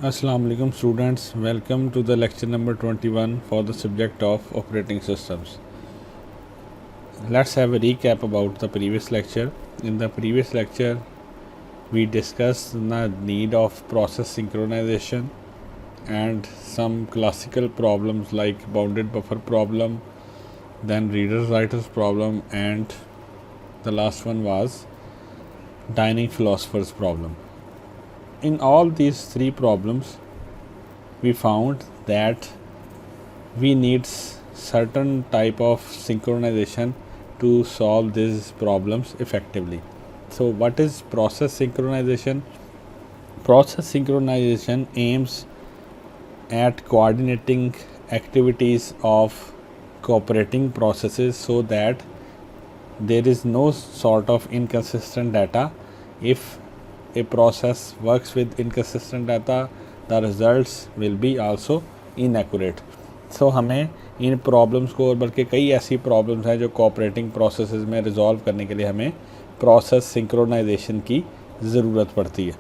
Assalamu alaikum students, welcome to the lecture number 21 for the subject of operating systems. Let's have a recap about the previous lecture. In the previous lecture we discussed the need of process synchronization and some classical problems like bounded buffer problem, then readers writers problem, and the last one was dining philosophers problem. In all these three problems we found that we need certain type of synchronization to solve these problems effectively. So what is process synchronization? Process synchronization aims at coordinating activities of cooperating processes so that there is no sort of inconsistent data. If a process works with inconsistent data, the results will be also inaccurate. So हमें इन problems को, और बल्कि कई ऐसी problems हैं जो cooperating processes में resolve करने के लिए हमें प्रोसेस सिंक्रोनाइजेशन की ज़रूरत पड़ती है.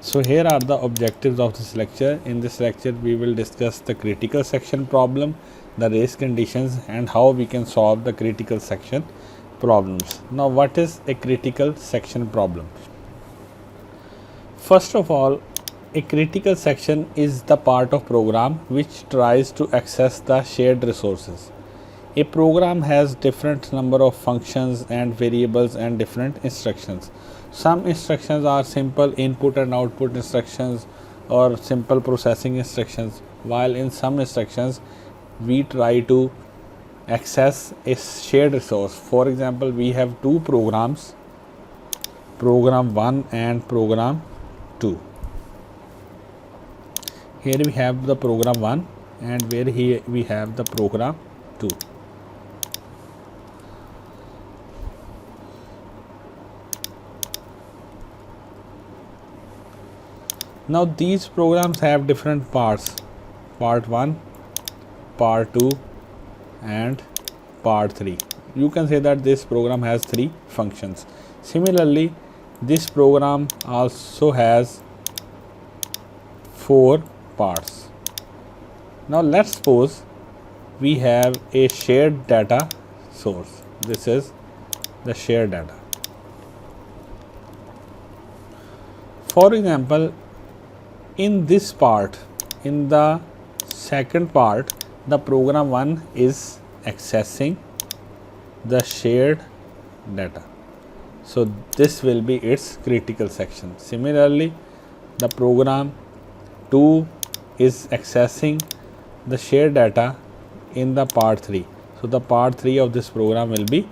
So here are the objectives of this lecture. In this lecture we will discuss the critical section problem, the race conditions, and how we can solve the critical section problems. Now what is a critical section problem? First of all, a critical section is the part of program which tries to access the shared resources. A program has different number of functions and variables and different instructions. Some instructions are simple input and output instructions or simple processing instructions, while in some instructions we try to access a shared resource. For example, we have two programs, program 1 and program 2. Here we have the program 1 and where here we have the program 2. Now these programs have different parts, part 1, part 2 and part 3. You can say that this program has 3 functions. Similarly, this program also has 4 parts. Now let's suppose we have a shared data source. This is the shared data. For example, in this part, in the second part, the program 1 is accessing the shared data. So this will be its critical section. Similarly, the program 2 is accessing the shared data in the part 3. So the part 3 of this program will be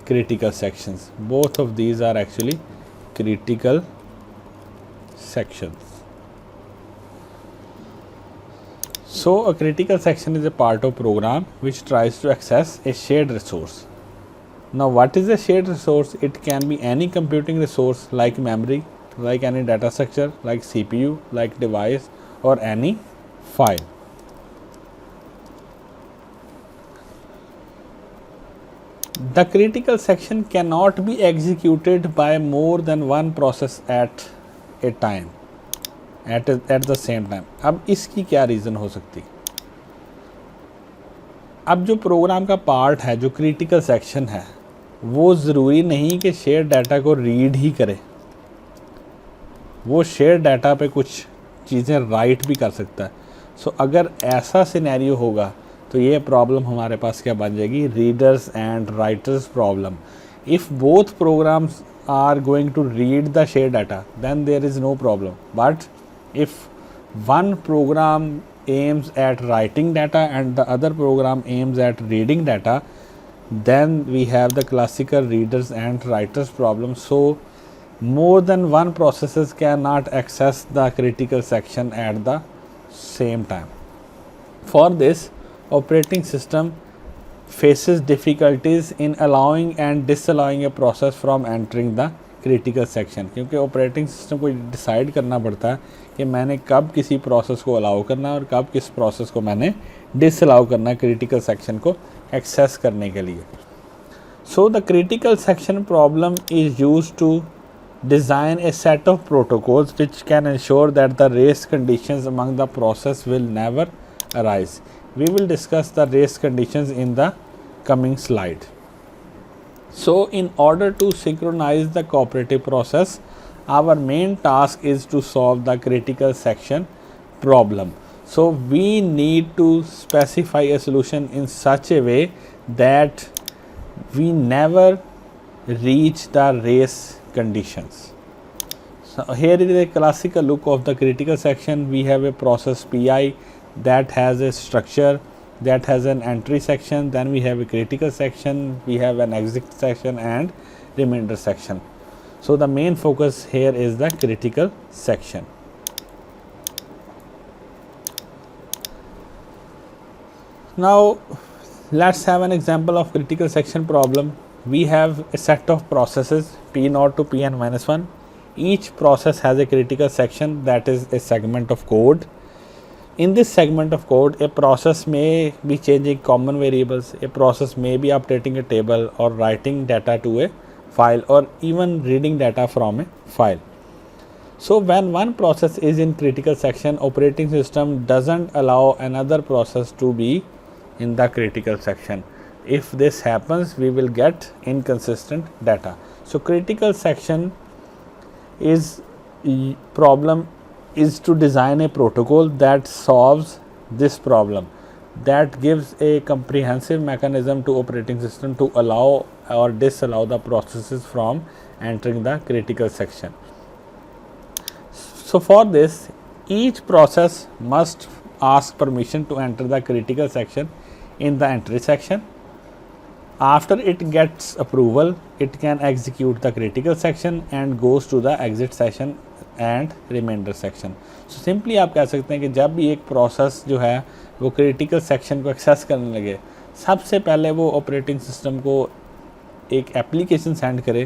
critical sections. Both of these are actually critical sections. So a critical section is a part of program which tries to access a shared resource. Now what is a shared resource? It can be any computing resource like memory, like any data structure, like CPU, like device, or any file. The critical section cannot be executed by more than one process at a time, at the same time. अब इसकी क्या reason हो सकती? अब जो programme का part है, जो क्रिटिकल सेक्शन है, वो ज़रूरी नहीं कि शेयर डाटा को रीड ही करे. वो शेयर डाटा पे कुछ चीज़ें राइट भी कर सकता है. सो अगर ऐसा सिनेरियो होगा तो ये प्रॉब्लम हमारे पास क्या बन जाएगी? Readers and writers problem. If both programs are going to read the shared data, then there is no problem. But if one program aims at writing data and the other program aims at reading data, then we have the classical readers and writers problem. So more than one processes cannot access the critical section at the same time. For this, operating system faces difficulties in allowing and disallowing a process from entering the critical section. क्योंकि operating system को decide करना पड़ता है कि मैंने कब किसी process को अलाउ करना है और कब किस प्रोसेस को मैंने डिसअलाउ करना है क्रिटिकल सेक्शन को एक्सेस करने के लिए. So the critical section problem is used to design a set of protocols which can ensure that the race conditions among the process will never arise. We will discuss the race conditions in the coming slide. So, in order to synchronize the cooperative process, our main task is to solve the critical section problem. So, we need to specify a solution in such a way that we never reach the race conditions. So, here is a classical look of the critical section. We have a process Pi that has a structure, that has an entry section, then we have a critical section, we have an exit section and remainder section. So, the main focus here is the critical section. Now, let's have an example of critical section problem. We have a set of processes P0 to Pn minus 1. Each process has a critical section, that is a segment of code. In this segment of code, a process may be changing common variables, a process may be updating a table or writing data to a file or even reading data from a file. So, when one process is in critical section, operating system doesn't allow another process to be in the critical section. If this happens, we will get inconsistent data. So, critical section is problem is to design a protocol that solves this problem, that gives a comprehensive mechanism to operating system to allow or disallow the processes from entering the critical section. So, for this, each process must ask permission to enter the critical section in the entry section. After it gets approval, it can execute the critical section and goes to the exit section and reminder section. So simply आप कह सकते हैं कि जब भी एक process जो है वो क्रिटिकल सेक्शन को एक्सेस करने लगे, सबसे पहले वो ऑपरेटिंग सिस्टम को एक एप्लीकेशन सेंड करे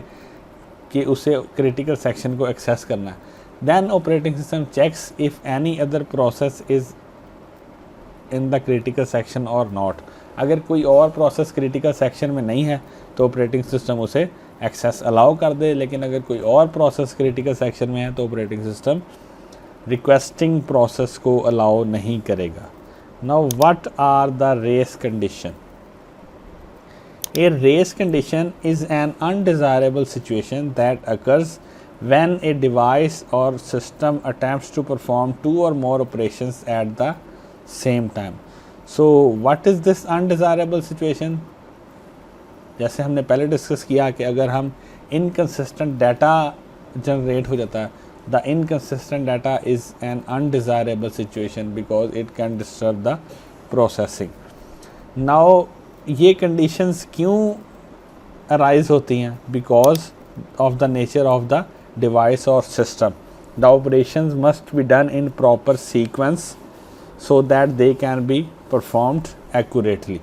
कि उसे क्रिटिकल सेक्शन को एक्सेस करना है. Then operating system checks if any other process is in the critical section और नॉट. अगर कोई और प्रोसेस क्रिटिकल सेक्शन में नहीं है तो ऑपरेटिंग सिस्टम उसे एक्सेस अलाउ कर दे, लेकिन अगर कोई और प्रोसेस क्रिटिकल सेक्शन में है तो ऑपरेटिंग सिस्टम रिक्वेस्टिंग प्रोसेस को अलाउ नहीं करेगा. Now what are the race condition? A race condition is an undesirable situation that occurs when a device or system attempts to perform two or more operations at the same time. So what is this undesirable situation? जैसे हमने पहले discuss किया कि अगर हम inconsistent data generate हो जाता है, the inconsistent data is an undesirable situation because it can disturb the processing. Now ये कंडीशंस क्यों अराइज होती हैं? Because of the nature of the device और system. The operations must be done in proper sequence so that they can be performed accurately.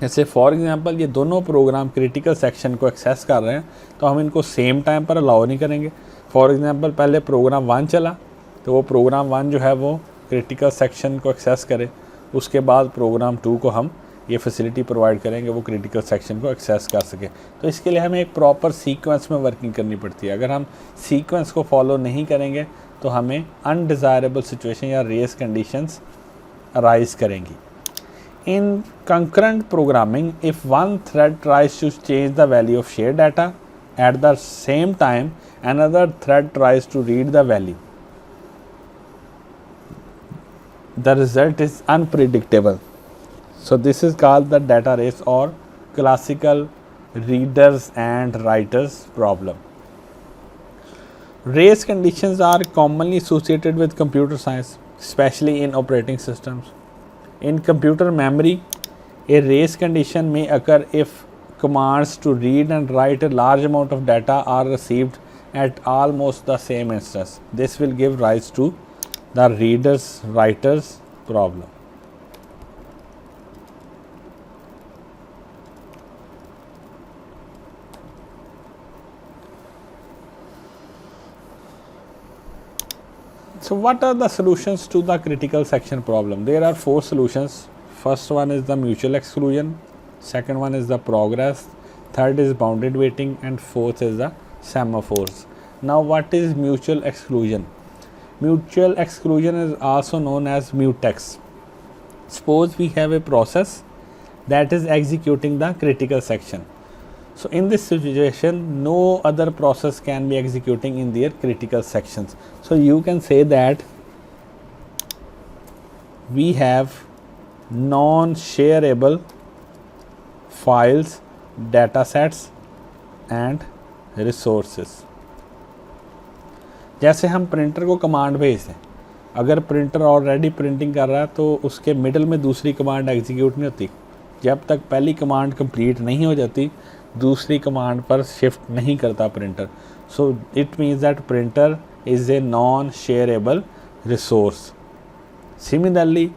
जैसे for example ये दोनों program critical section को access कर रहे हैं तो हम इनको सेम टाइम पर अलाउ नहीं करेंगे. फॉर एग्जांपल पहले प्रोग्राम 1 चला तो वो प्रोग्राम 1 जो है वो क्रिटिकल सेक्शन को एक्सेस करे, उसके बाद प्रोग्राम 2 को हम ये फैसिलिटी प्रोवाइड करेंगे वो क्रिटिकल सेक्शन को एक्सेस कर सके. तो इसके लिए हमें एक प्रॉपर सीक्वेंस में वर्किंग करनी पड़ती है. अगर हम सीक्वेंस को फॉलो नहीं करेंगे तो हमें अनडिज़ायरेबल सिचुएशन या रेस कंडीशंस अराइज करेंगी. In concurrent programming, if one thread tries to change the value of share data at the same time another thread tries to read the value, the result is unpredictable. So this is called the data race or classical readers and writers problem. Race conditions are commonly associated with computer science, especially in operating systems. In computer memory, a race condition may occur if commands to read and write a large amount of data are received at almost the same instance. This will give rise to the readers-writers problem. So what are the solutions to the critical section problem? There are 4 solutions. First one is the mutual exclusion, second one is the progress, third is bounded waiting, and fourth is the semaphores. Now what is mutual exclusion? Mutual exclusion is also known as mutex. Suppose we have a process that is executing the critical section. So in this situation, no other process can be executing in their critical sections. So you can say that we have non-shareable files, datasets and resources. जैसे हम printer को command भेजते हैं, अगर printer already printing कर रहा है तो उसके मिडल में दूसरी कमांड एग्जीक्यूट नहीं होती. जब तक पहली कमांड कंप्लीट नहीं हो जाती दूसरी कमांड पर शिफ्ट नहीं करता printer. So it means that printer is a non shareable resource. Similarly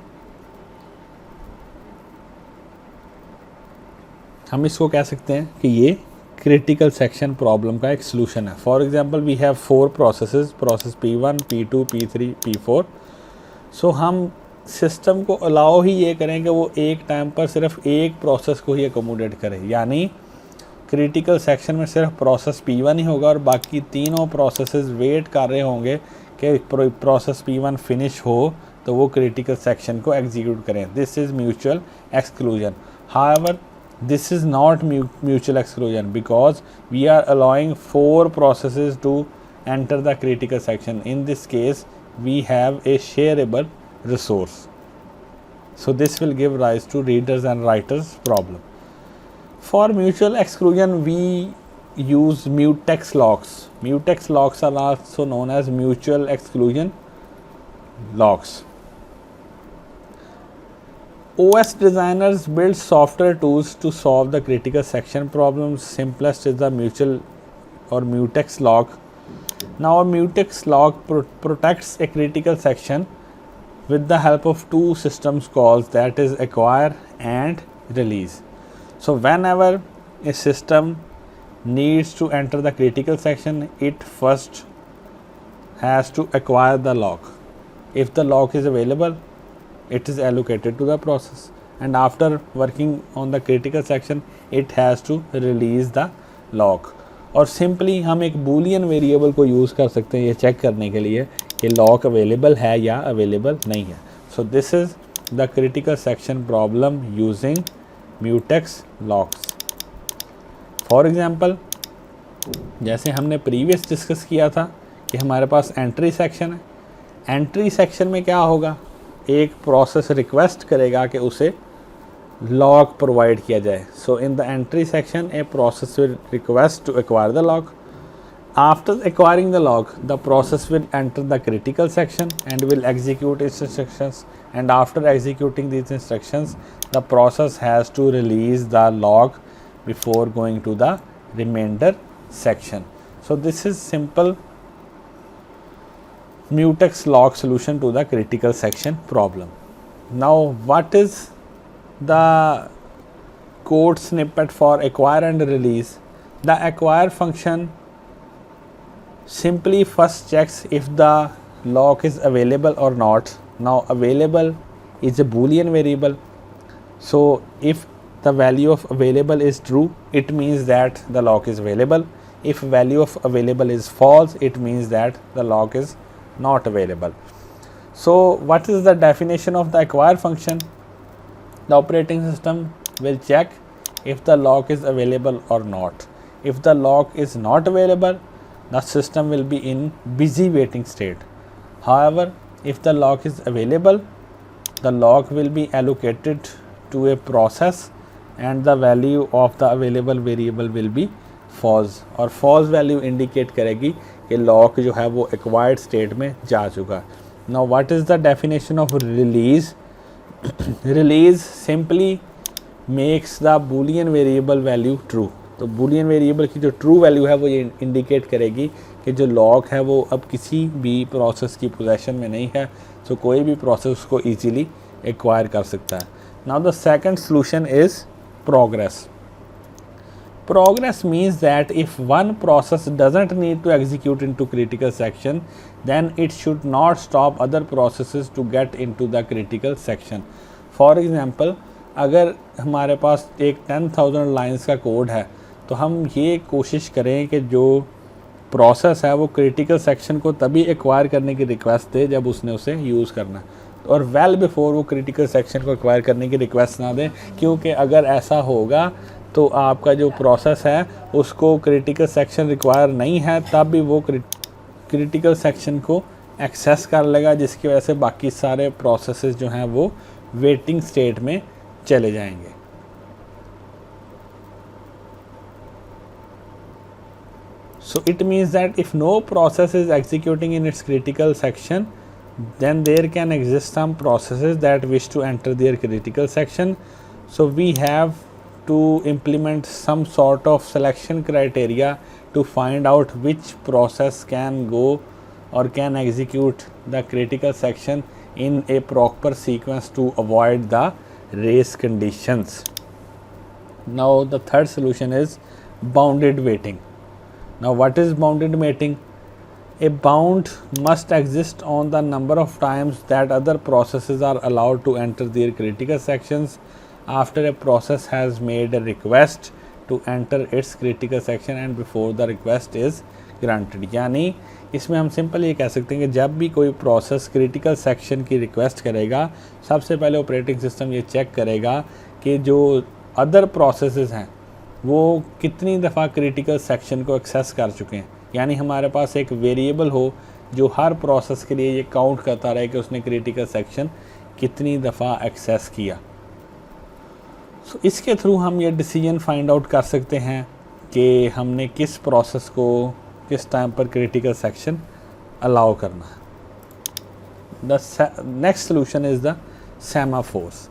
हम इसको कह सकते हैं कि ये क्रिटिकल सेक्शन प्रॉब्लम का एक सोल्यूशन है. For example we have 4 processes, process P1, P2, P3, P4. सो हम सिस्टम को अलाउ ही ये करें कि वो एक टाइम पर सिर्फ एक प्रोसेस को ही अकोमोडेट करे. यानी क्रिटिकल सेक्शन में सिर्फ प्रोसेस P1 ही होगा और बाकी तीनों प्रोसेसेस वेट कर रहे होंगे कि प्रोसेस P1 फिनिश हो तो वो क्रिटिकल सेक्शन को एग्जीक्यूट करें. This is mutual exclusion. However this is not mutual exclusion because we are allowing 4 processes to enter the critical section. In this case we have a shareable resource. So this will give rise to readers and writers problem. For mutual exclusion we use mutex locks. Mutex locks are also known as mutual exclusion locks. OS designers build software tools to solve the critical section problems. Simplest is the mutual or mutex lock. Now a mutex lock protects a critical section with the help of 2 systems calls, that is acquire and release. So whenever a system needs to enter the critical section, it first has to acquire the lock. If the lock is available, it is allocated to the process, and after working on the critical section it has to release the lock. और simply हम एक Boolean variable को use कर सकते हैं ये check करने के लिए कि लॉक अवेलेबल है या अवेलेबल नहीं है. So this is the critical section problem using mutex locks. For example जैसे हमने प्रीवियस डिस्कस किया था कि हमारे पास एंट्री सेक्शन है. एंट्री सेक्शन में क्या होगा, एक प्रोसेस रिक्वेस्ट करेगा कि उसे लॉक प्रोवाइड किया जाए. So in the entry section a process will request to acquire the lock. After acquiring the lock the process will enter the critical section and will execute its instructions, and after executing these instructions the process has to release the lock before going to the reminder section. So this is simple mutex lock solution to the critical section problem. Now what is the code snippet for acquire and release? The acquire function simply first checks if the lock is available or not. Now available is a boolean variable, so if the value of available is true, it means that the lock is available. If value of available is false, it means that the lock is not available. So what is the definition of the acquire function? The operating system will check if the lock is available or not. If the lock is not available, the system will be in busy waiting state. However, if the lock is available, the lock will be allocated to a process and the value of the available variable will be false. और false value indicate करेगी कि lock जो है वो acquired state में जा चुका. Now what is the definition of release? Release simply makes the boolean variable value true. तो boolean variable की जो true value है वो ये indicate करेगी कि जो lock है वो अब किसी भी process की possession में नहीं है, so कोई भी process उसको easily acquire कर सकता है. Now the second solution is progress. Progress means that if one process doesn't need to execute into critical section, then it should not stop other processes to get into the critical section. For example, अगर हमारे पास एक 10,000 lines का code है तो हम ये कोशिश करें कि जो प्रोसेस है वो क्रिटिकल सेक्शन को तभी एक्वायर करने की रिक्वेस्ट दे जब उसने उसे यूज़ करना है, और वेल बिफोर वो क्रिटिकल सेक्शन को एक्वायर करने की रिक्वेस्ट ना दें, क्योंकि अगर ऐसा होगा तो आपका जो प्रोसेस है उसको क्रिटिकल सेक्शन रिक्वायर नहीं है, तब भी वो क्रिटिकल सेक्शन को एक्सेस कर लेगा, जिसकी वजह से बाकी सारे प्रोसेसेस जो हैं वो वेटिंग स्टेट में चले जाएंगे। So it means that if no process is executing in its critical section, then there can exist some processes that wish to enter their critical section. So we have to implement some sort of selection criteria to find out which process can go or can execute the critical section in a proper sequence to avoid the race conditions. Now the third solution is bounded waiting. Now what is bounded waiting? A bound must exist on the number of times that other processes are allowed to enter their critical sections after a process has made a request to enter its critical section and before the request is granted. यानी इसमें हम simple ये कह सकते हैं कि जब भी कोई प्रोसेस क्रिटिकल सेक्शन की रिक्वेस्ट करेगा, सबसे पहले ऑपरेटिंग सिस्टम ये चेक करेगा कि जो अदर प्रोसेसेस हैं वो कितनी दफ़ा क्रिटिकल सेक्शन को एक्सेस कर चुके हैं। यानी हमारे पास एक वेरिएबल हो जो हर प्रोसेस के लिए ये काउंट करता रहे कि उसने क्रिटिकल सेक्शन कितनी दफ़ा एक्सेस किया। सो इसके थ्रू हम ये डिसीजन फाइंड आउट कर सकते हैं कि हमने किस प्रोसेस को किस टाइम पर क्रिटिकल सेक्शन अलाउ करना है। The next solution is the semaphores.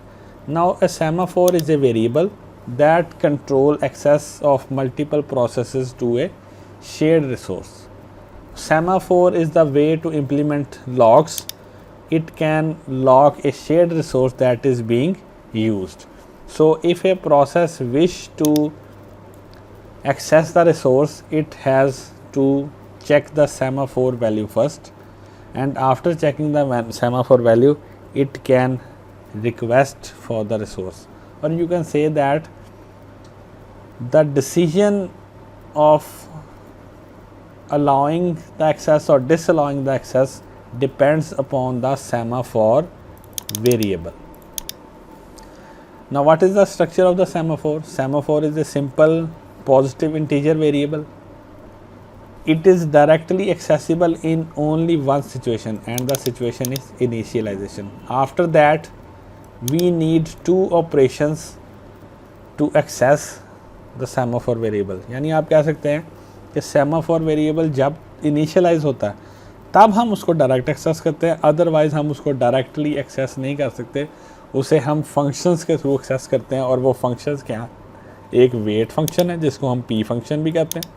Now a semaphore is a variable that control access of multiple processes to a shared resource. Semaphore is the way to implement locks. It can lock a shared resource that is being used. So if a process wish to access the resource, it has to check the semaphore value first, and after checking the semaphore value it can request for the resource. Or you can say that the decision of allowing the access or disallowing the access depends upon the semaphore variable. Now what is the structure of the semaphore? Semaphore is a simple positive integer variable. It is directly accessible in only one situation, and the situation is initialization. After that we need two operations to access the semaphore variable. यानी आप कह सकते हैं कि semaphore variable जब initialise होता है तब हम उसको डायरेक्ट एक्सेस करते हैं, अदरवाइज़ हम उसको डायरेक्टली एक्सेस नहीं कर सकते, उसे हम फंक्शंस के थ्रू एक्सेस करते हैं। और वो फंक्शंस क्या, एक वेट फंक्शन है जिसको हम पी फंक्शन भी कहते हैं,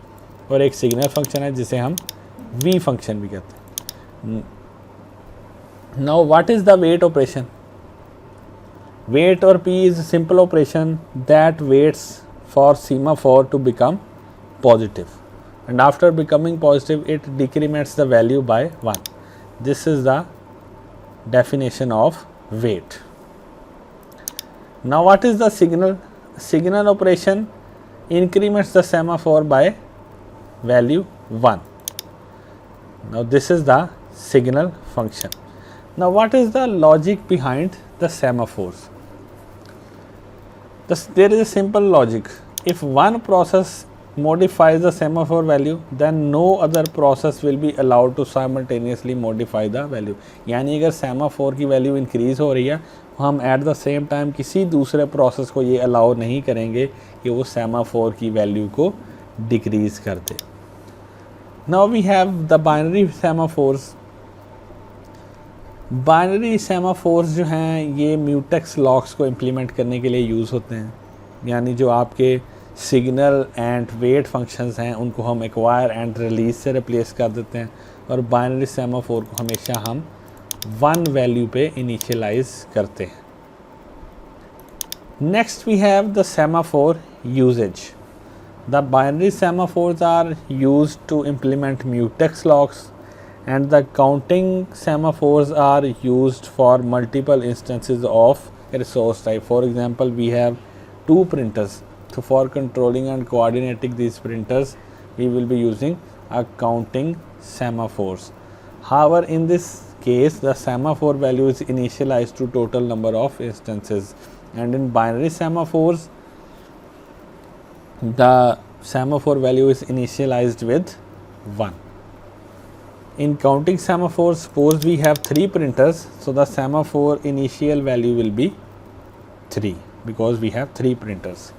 और एक सिग्नल फंक्शन है जिसे हम वी फंक्शन भी कहते हैं। Now what is the wait operation? Wait or P is a simple operation that waits for semaphore to become positive, and after becoming positive it decrements the value by 1. This is the definition of wait. Now what is the signal? Signal operation increments the semaphore by value 1. Now this is the signal function. Now what is the logic behind the semaphores? There is a simple logic. If one process modifies the semaphore value, then no other process will be allowed to simultaneously modify the value. यानी अगर semaphore की value increase हो रही है, हम eight the same time किसी दूसरे process को ये अलाउ नहीं करेंगे कि वो semaphore की वैल्यू को डिक्रीज़ कर दे. Now we have the binary semaphores. Binary semaphores जो हैं ये म्यूटेक्स लॉक्स को इम्प्लीमेंट करने के लिए यूज़ होते हैं। यानी जो आपके सिग्नल एंड वेट फंक्शंस हैं उनको हम एक्वायर एंड रिलीज से रिप्लेस कर देते हैं, और बाइनरी सेमाफोर को हमेशा हम 1 वैल्यू पे इनिशियलाइज करते हैं। Next we have the semaphore usages. The binary semaphores are used to implement mutex locks, and the counting semaphores are used for multiple instances of a resource type. For example, we have 2 printers. So for controlling and coordinating these printers, we will be using counting semaphores. However, in this case, the semaphore value is initialized to total number of instances, and in binary semaphores, the semaphore value is initialized with 1. In counting semaphores, suppose we have 3 printers, so the semaphore initial value will be 3 because we have 3 printers.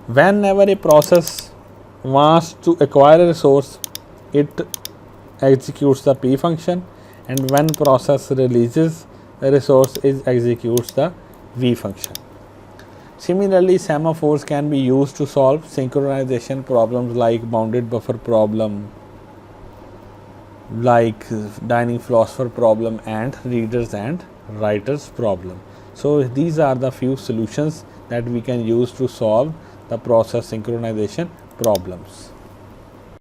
Whenever a process wants to acquire a resource, it executes the p function, and when process releases a resource, it executes the v function. Similarly, semaphores can be used to solve synchronization problems like bounded buffer problem, like dining philosopher problem, and readers and writers problem. So these are the few solutions that we can use to solve the process synchronization problems.